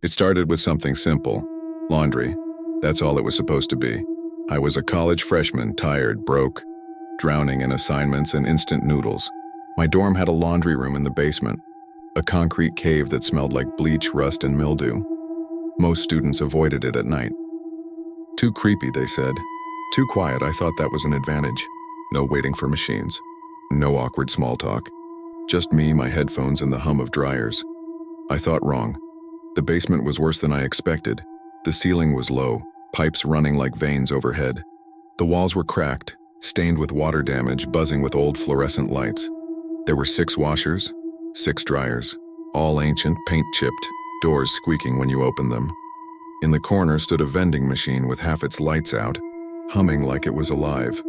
It started with something simple. Laundry. That's all it was supposed to be. I was a college freshman, tired, broke, drowning in assignments and instant noodles. My dorm had a laundry room in the basement, a concrete cave that smelled like bleach, rust, and mildew. Most students avoided it at night. Too creepy, they said. Too quiet, I thought that was an advantage. No waiting for machines. No awkward small talk. Just me, my headphones, and the hum of dryers. I thought wrong. The basement was worse than I expected. The ceiling was low, pipes running like veins overhead. The walls were cracked, stained with water damage, buzzing with old fluorescent lights. There were 6 washers, 6 dryers, all ancient, paint-chipped, doors squeaking when you opened them. In the corner stood a vending machine with half its lights out, humming like it was alive.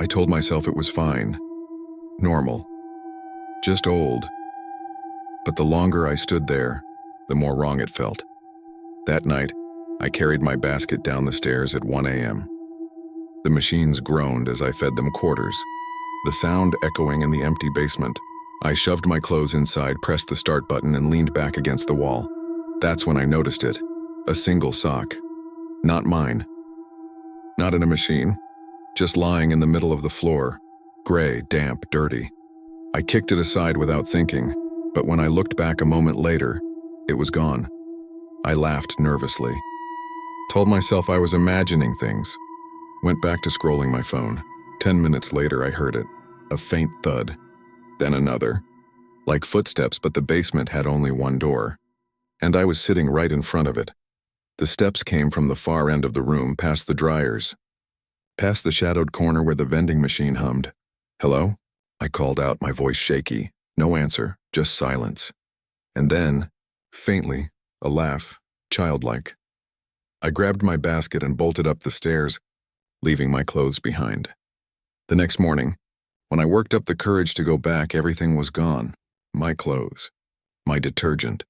I told myself it was fine, normal, just old. But the longer I stood there, the more wrong it felt. That night, I carried my basket down the stairs at 1 a.m. The machines groaned as I fed them quarters, the sound echoing in the empty basement. I shoved my clothes inside, pressed the start button, and leaned back against the wall. That's when I noticed it. A single sock. Not mine. Not in a machine. Just lying in the middle of the floor. Gray, damp, dirty. I kicked it aside without thinking, but when I looked back a moment later, it was gone. I laughed nervously. Told myself I was imagining things. Went back to scrolling my phone. 10 minutes later, I heard it. A faint thud. Then another. Like footsteps, but the basement had only one door. And I was sitting right in front of it. The steps came from the far end of the room, past the dryers. Past the shadowed corner where the vending machine hummed. "Hello?" I called out, my voice shaky. No answer, just silence. And then, faintly, a laugh, childlike. I grabbed my basket and bolted up the stairs, leaving my clothes behind. The next morning, when I worked up the courage to go back, everything was gone. My clothes, my detergent,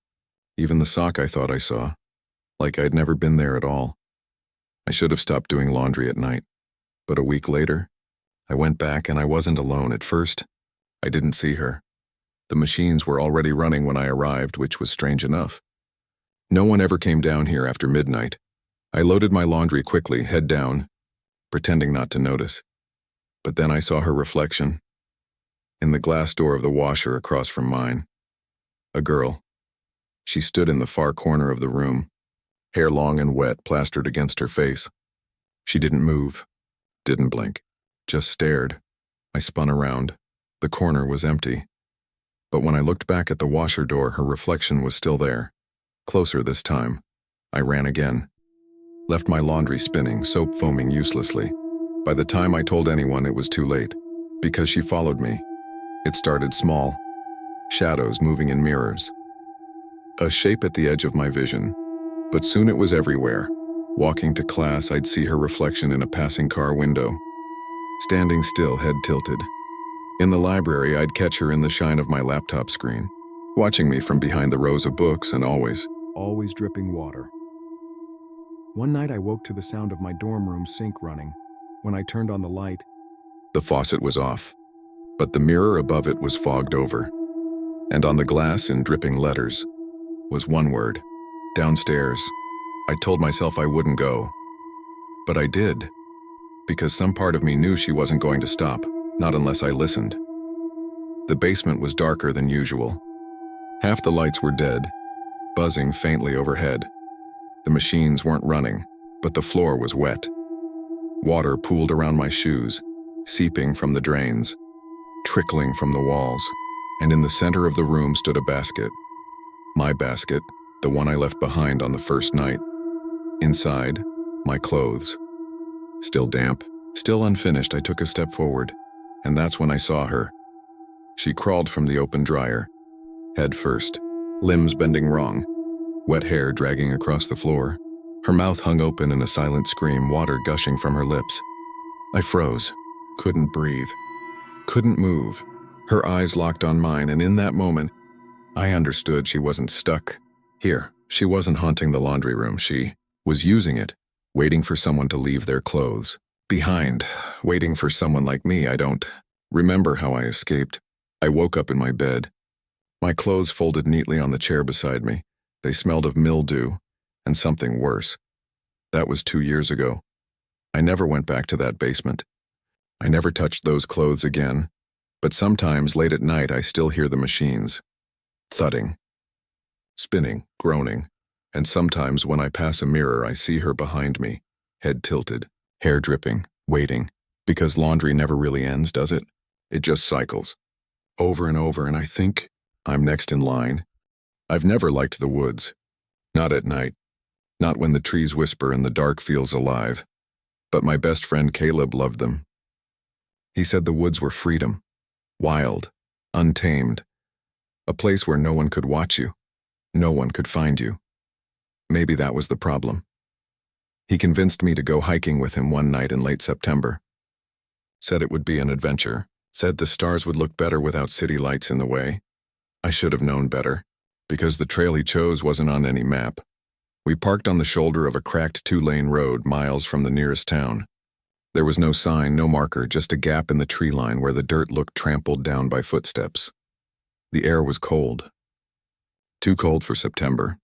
even the sock I thought I saw, like I'd never been there at all. I should have stopped doing laundry at night, but a week later, I went back and I wasn't alone at first. I didn't see her. The machines were already running when I arrived, which was strange enough. No one ever came down here after midnight. I loaded my laundry quickly, head down, pretending not to notice. But then I saw her reflection in the glass door of the washer across from mine. A girl. She stood in the far corner of the room, hair long and wet, plastered against her face. She didn't move, didn't blink, just stared. I spun around. The corner was empty. But when I looked back at the washer door, her reflection was still there. Closer this time. I ran again. Left my laundry spinning, soap foaming uselessly. By the time I told anyone, it was too late, because she followed me. It started small, shadows moving in mirrors. A shape at the edge of my vision, but soon it was everywhere. Walking to class, I'd see her reflection in a passing car window. Standing still, head tilted. In the library, I'd catch her in the shine of my laptop screen, watching me from behind the rows of books and always dripping water. One night I woke to the sound of my dorm room sink running. When I turned on the light, the faucet was off, but the mirror above it was fogged over. And on the glass, in dripping letters, was one word: downstairs. I told myself I wouldn't go. But I did, because some part of me knew she wasn't going to stop, not unless I listened. The basement was darker than usual. Half the lights were dead, buzzing faintly overhead. The machines weren't running, but the floor was wet. Water pooled around my shoes, seeping from the drains, trickling from the walls, and in the center of the room stood a basket. My basket, the one I left behind on the first night. Inside, my clothes. Still damp, still unfinished, I took a step forward, and that's when I saw her. She crawled from the open dryer, head first, limbs bending wrong, wet hair dragging across the floor. Her mouth hung open in a silent scream, water gushing from her lips. I froze, couldn't breathe, couldn't move. Her eyes locked on mine, and in that moment, I understood she wasn't stuck here. She wasn't haunting the laundry room. She was using it, waiting for someone to leave their clothes behind, waiting for someone like me. I don't remember how I escaped. I woke up in my bed, my clothes folded neatly on the chair beside me, They smelled of mildew and something worse. That was 2 years ago. I never went back to that basement. I never touched those clothes again, but sometimes late at night I still hear the machines. Thudding, spinning, groaning, and sometimes when I pass a mirror I see her behind me, head tilted, hair dripping, waiting, because laundry never really ends, does it? It just cycles, over and over, and I think I'm next in line. I've never liked the woods. Not at night. Not when the trees whisper and the dark feels alive. But my best friend Caleb loved them. He said the woods were freedom, wild, untamed, a place where no one could watch you, no one could find you. Maybe that was the problem. He convinced me to go hiking with him one night in late September. Said it would be an adventure, said the stars would look better without city lights in the way. I should have known better, because the trail he chose wasn't on any map. We parked on the shoulder of a cracked 2-lane road miles from the nearest town. There was no sign, no marker, just a gap in the tree line where the dirt looked trampled down by footsteps. The air was cold. Too cold for September.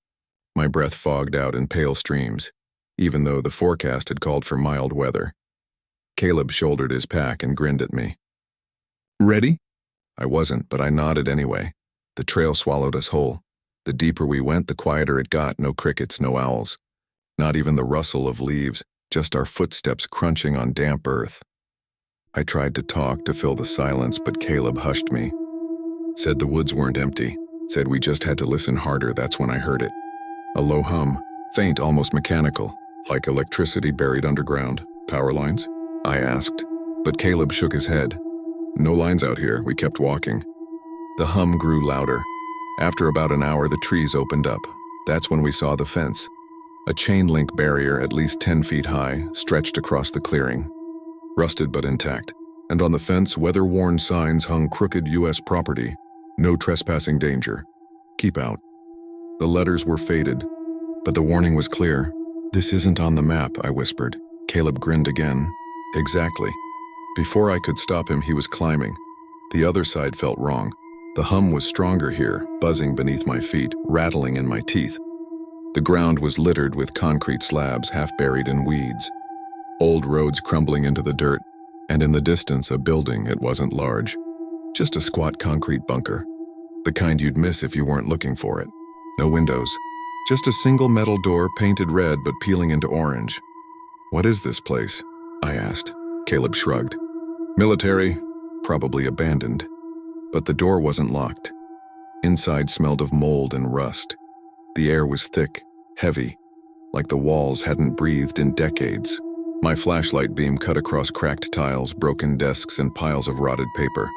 My breath fogged out in pale streams, even though the forecast had called for mild weather. Caleb shouldered his pack and grinned at me. Ready? I wasn't, but I nodded anyway. The trail swallowed us whole. The deeper we went, the quieter it got. No crickets, no owls. Not even the rustle of leaves, just our footsteps crunching on damp earth. I tried to talk to fill the silence, but Caleb hushed me. Said the woods weren't empty. Said we just had to listen harder. That's when I heard it. A low hum, faint, almost mechanical, like electricity buried underground. Power lines? I asked, but Caleb shook his head. No lines out here. We kept walking. The hum grew louder. After about an hour, the trees opened up. That's when we saw the fence. A chain-link barrier at least 10 feet high stretched across the clearing. Rusted but intact. And on the fence, weather-worn signs hung crooked U.S. property. No trespassing danger. Keep out. The letters were faded, but the warning was clear. This isn't on the map, I whispered. Caleb grinned again. Exactly. Before I could stop him, he was climbing. The other side felt wrong. The hum was stronger here, buzzing beneath my feet, rattling in my teeth. The ground was littered with concrete slabs half buried in weeds. Old roads crumbling into the dirt, and in the distance a building. It wasn't large. Just a squat concrete bunker. The kind you'd miss if you weren't looking for it. No windows. Just a single metal door painted red but peeling into orange. What is this place? I asked. Caleb shrugged. Military, probably abandoned. But the door wasn't locked. Inside smelled of mold and rust. The air was thick, heavy, like the walls hadn't breathed in decades. My flashlight beam cut across cracked tiles, broken desks, and piles of rotted paper.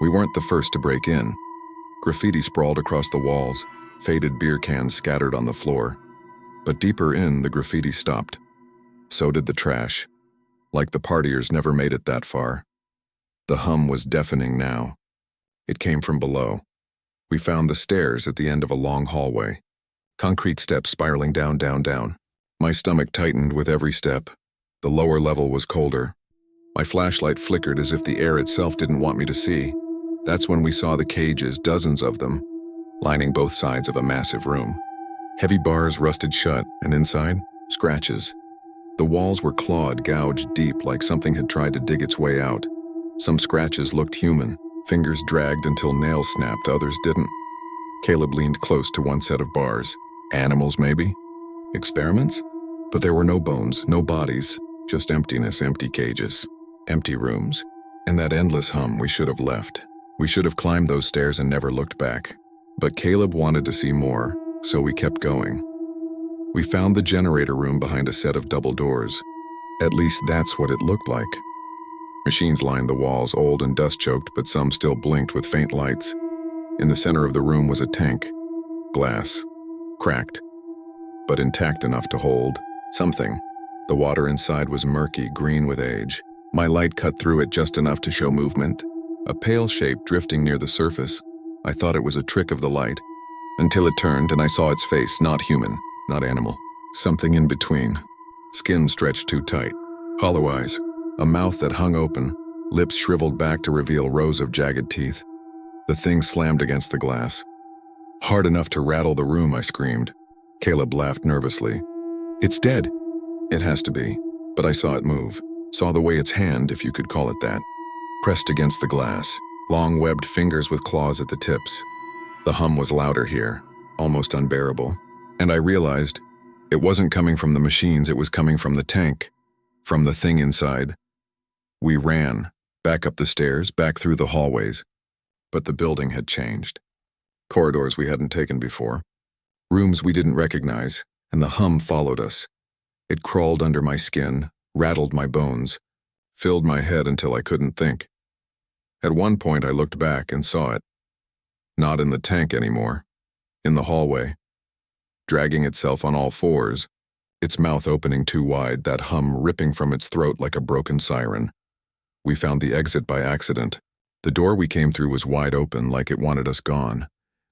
We weren't the first to break in. Graffiti sprawled across the walls, faded beer cans scattered on the floor. But deeper in, the graffiti stopped. So did the trash. Like the partiers never made it that far. The hum was deafening now. It came from below. We found the stairs at the end of a long hallway. Concrete steps spiraling down, down, down. My stomach tightened with every step. The lower level was colder. My flashlight flickered as if the air itself didn't want me to see. That's when we saw the cages, dozens of them, lining both sides of a massive room. Heavy bars rusted shut, and inside, scratches. The walls were clawed, gouged deep like something had tried to dig its way out. Some scratches looked human. Fingers dragged until nails snapped, others didn't. Caleb leaned close to one set of bars. Animals, maybe? Experiments? But there were no bones, no bodies, just emptiness, empty cages, empty rooms. And that endless hum. We should have left. We should have climbed those stairs and never looked back. But Caleb wanted to see more, so we kept going. We found the generator room behind a set of double doors. At least that's what it looked like. Machines lined the walls, old and dust-choked, but some still blinked with faint lights. In the center of the room was a tank. Glass. Cracked. But intact enough to hold something. The water inside was murky, green with age. My light cut through it just enough to show movement. A pale shape drifting near the surface. I thought it was a trick of the light. Until it turned and I saw its face, not human, not animal. Something in between. Skin stretched too tight. Hollow eyes. A mouth that hung open, lips shriveled back to reveal rows of jagged teeth. The thing slammed against the glass. Hard enough to rattle the room, I screamed. Caleb laughed nervously. It's dead. It has to be. But I saw it move. Saw the way its hand, if you could call it that, pressed against the glass. Long webbed fingers with claws at the tips. The hum was louder here, almost unbearable. And I realized it wasn't coming from the machines, it was coming from the tank, from the thing inside. We ran, back up the stairs, back through the hallways. But the building had changed. Corridors we hadn't taken before. Rooms we didn't recognize, and the hum followed us. It crawled under my skin, rattled my bones, filled my head until I couldn't think. At one point I looked back and saw it. Not in the tank anymore. In the hallway. Dragging itself on all fours, its mouth opening too wide, that hum ripping from its throat like a broken siren. We found the exit by accident. The door we came through was wide open, like it wanted us gone.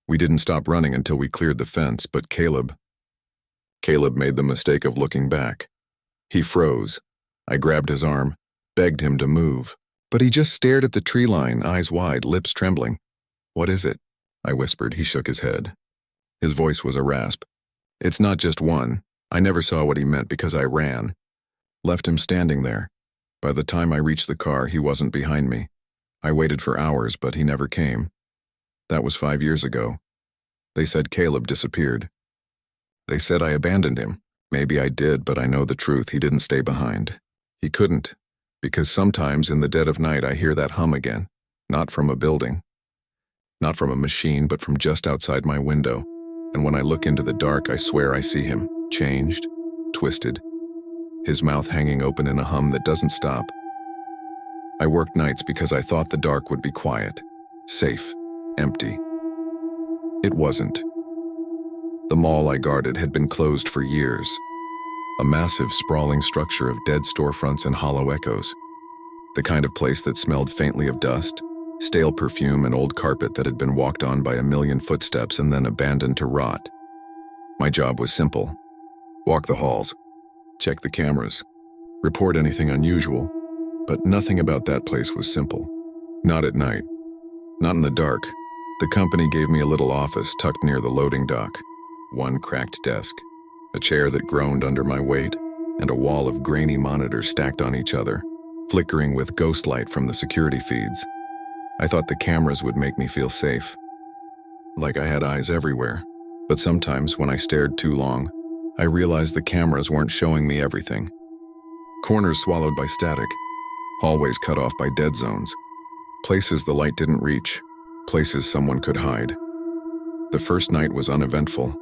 We didn't stop running until we cleared the fence, but Caleb made the mistake of looking back. He froze. I grabbed his arm, begged him to move, but he just stared at the tree line, eyes wide, lips trembling. What is it? I whispered. He shook his head. His voice was a rasp. It's not just one. I never saw what he meant because I ran. Left him standing there. By the time I reached the car, he wasn't behind me. I waited for hours, but he never came. That was 5 years ago. They said Caleb disappeared. They said I abandoned him. Maybe I did, but I know the truth. He didn't stay behind. He couldn't, because sometimes in the dead of night I hear that hum again, not from a building, not from a machine, but from just outside my window. And when I look into the dark, I swear I see him, changed, twisted, his mouth hanging open in a hum that doesn't stop. I worked nights because I thought the dark would be quiet, safe, empty. It wasn't. The mall I guarded had been closed for years. A massive, sprawling structure of dead storefronts and hollow echoes. The kind of place that smelled faintly of dust, stale perfume, and old carpet that had been walked on by a million footsteps and then abandoned to rot. My job was simple. Walk the halls, check the cameras, report anything unusual, but nothing about that place was simple. Not at night. Not in the dark. The company gave me a little office tucked near the loading dock. One cracked desk, a chair that groaned under my weight, and a wall of grainy monitors stacked on each other, flickering with ghost light from the security feeds. I thought the cameras would make me feel safe, like I had eyes everywhere. But sometimes when I stared too long, I realized the cameras weren't showing me everything. Corners swallowed by static, hallways cut off by dead zones, places the light didn't reach, places someone could hide. The first night was uneventful.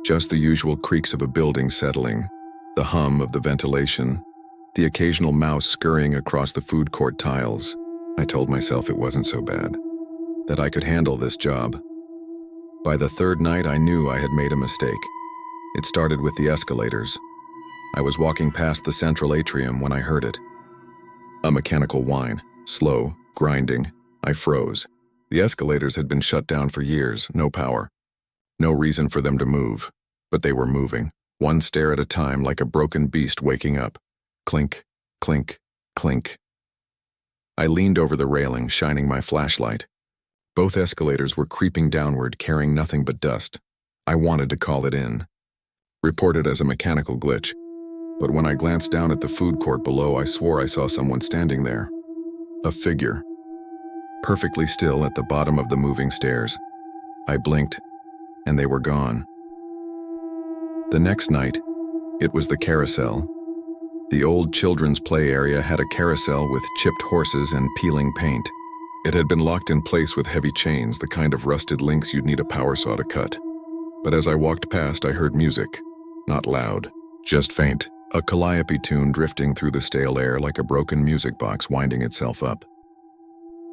Just the usual creaks of a building settling, the hum of the ventilation, the occasional mouse scurrying across the food court tiles. I told myself it wasn't so bad, that I could handle this job. By the third night, I knew I had made a mistake. It started with the escalators. I was walking past the central atrium when I heard it. A mechanical whine, slow, grinding. I froze. The escalators had been shut down for years, no power. No reason for them to move, but they were moving, one stair at a time, like a broken beast waking up. Clink, clink, clink. I leaned over the railing, shining my flashlight. Both escalators were creeping downward, carrying nothing but dust. I wanted to call it in, report it as a mechanical glitch. But when I glanced down at the food court below, I swore I saw someone standing there. A figure, perfectly still at the bottom of the moving stairs. I blinked, and they were gone. The next night, it was the carousel. The old children's play area had a carousel with chipped horses and peeling paint. It had been locked in place with heavy chains, the kind of rusted links you'd need a power saw to cut. But as I walked past, I heard music. Not loud, just faint. A calliope tune drifting through the stale air like a broken music box winding itself up.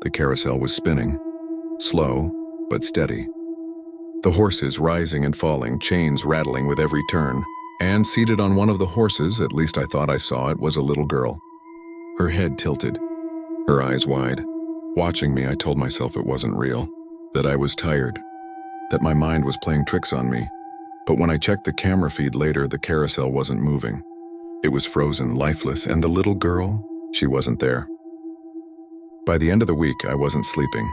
The carousel was spinning, slow but steady. The horses rising and falling, chains rattling with every turn. And seated on one of the horses, at least I thought I saw it, was a little girl. Her head tilted, her eyes wide. Watching me, I told myself it wasn't real, that I was tired, that my mind was playing tricks on me. But when I checked the camera feed later, the carousel wasn't moving. It was frozen, lifeless, and the little girl, she wasn't there. By the end of the week, I wasn't sleeping.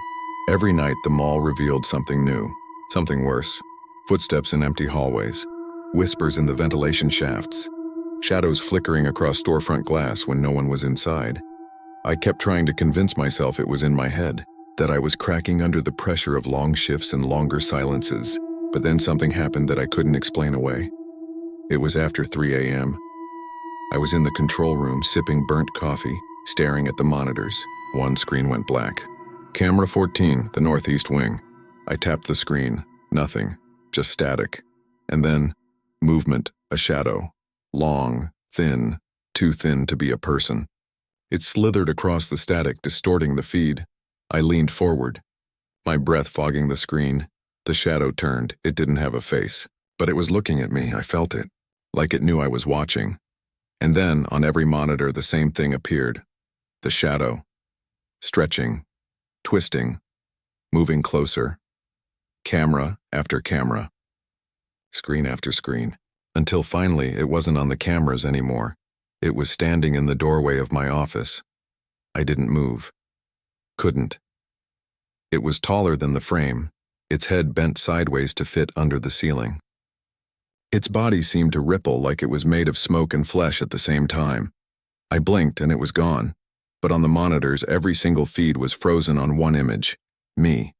Every night, the mall revealed something new, something worse. Footsteps in empty hallways, whispers in the ventilation shafts, shadows flickering across storefront glass when no one was inside. I kept trying to convince myself it was in my head, that I was cracking under the pressure of long shifts and longer silences, but then something happened that I couldn't explain away. It was after 3 a.m. I was in the control room sipping burnt coffee, staring at the monitors. One screen went black. Camera 14, the northeast wing. I tapped the screen. Nothing, just static. And then, movement, a shadow. Long, thin, too thin to be a person. It slithered across the static, distorting the feed. I leaned forward, my breath fogging the screen. The shadow turned. It didn't have a face, but it was looking at me. I felt it, like it knew I was watching. And then, on every monitor, the same thing appeared. The shadow, stretching, twisting, moving closer. Camera after camera, screen after screen, until finally it wasn't on the cameras anymore. It was standing in the doorway of my office. I didn't move. Couldn't. It was taller than the frame, its head bent sideways to fit under the ceiling. Its body seemed to ripple like it was made of smoke and flesh at the same time. I blinked and it was gone, but on the monitors every single feed was frozen on one image, me.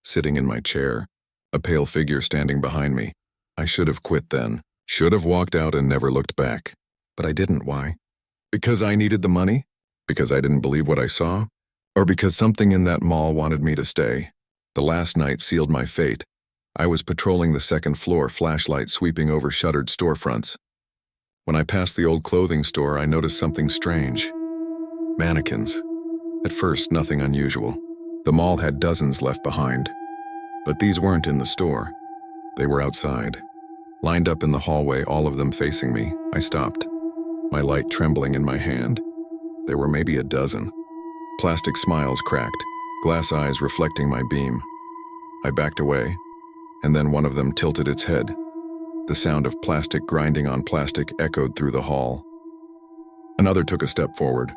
Sitting in my chair, a pale figure standing behind me. I should have quit then, should have walked out and never looked back. But I didn't. Why? Because I needed the money? Because I didn't believe what I saw? Or because something in that mall wanted me to stay? The last night sealed my fate. I was patrolling the second floor, flashlight sweeping over shuttered storefronts. When I passed the old clothing store, I noticed something strange. Mannequins. At first, nothing unusual. The mall had dozens left behind. But these weren't in the store. They were outside. Lined up in the hallway, all of them facing me. I stopped, my light trembling in my hand. There were maybe a dozen. Plastic smiles cracked, glass eyes reflecting my beam. I backed away, and then one of them tilted its head. The sound of plastic grinding on plastic echoed through the hall. Another took a step forward,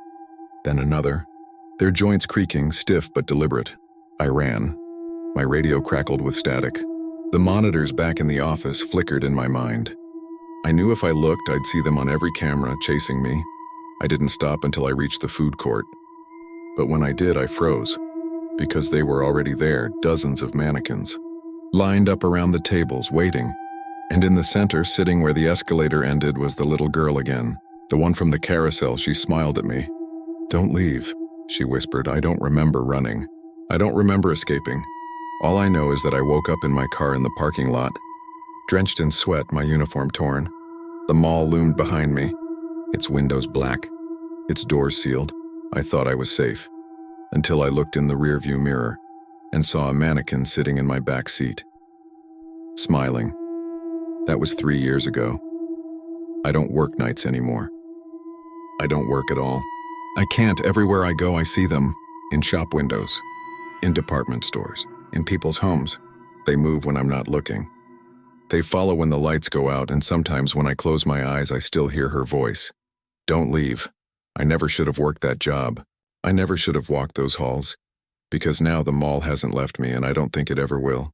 then another, their joints creaking, stiff but deliberate. I ran. My radio crackled with static. The monitors back in the office flickered in my mind. I knew if I looked, I'd see them on every camera, chasing me. I didn't stop until I reached the food court. But when I did, I froze, because they were already there, dozens of mannequins, lined up around the tables, waiting. And in the center, sitting where the escalator ended, was the little girl again, the one from the carousel. She smiled at me. "Don't leave," she whispered. "I don't remember running. I don't remember escaping. All I know is that I woke up in my car in the parking lot, drenched in sweat, my uniform torn. The mall loomed behind me, its windows black, its doors sealed. I thought I was safe, until I looked in the rearview mirror and saw a mannequin sitting in my back seat, smiling. That was 3 years ago. I don't work nights anymore. I don't work at all. I can't. Everywhere I go, I see them, in shop windows, in department stores, in people's homes. They move when I'm not looking. They follow when the lights go out, and sometimes when I close my eyes, I still hear her voice. Don't leave. I never should have worked that job. I never should have walked those halls. Because now the mall hasn't left me, and I don't think it ever will.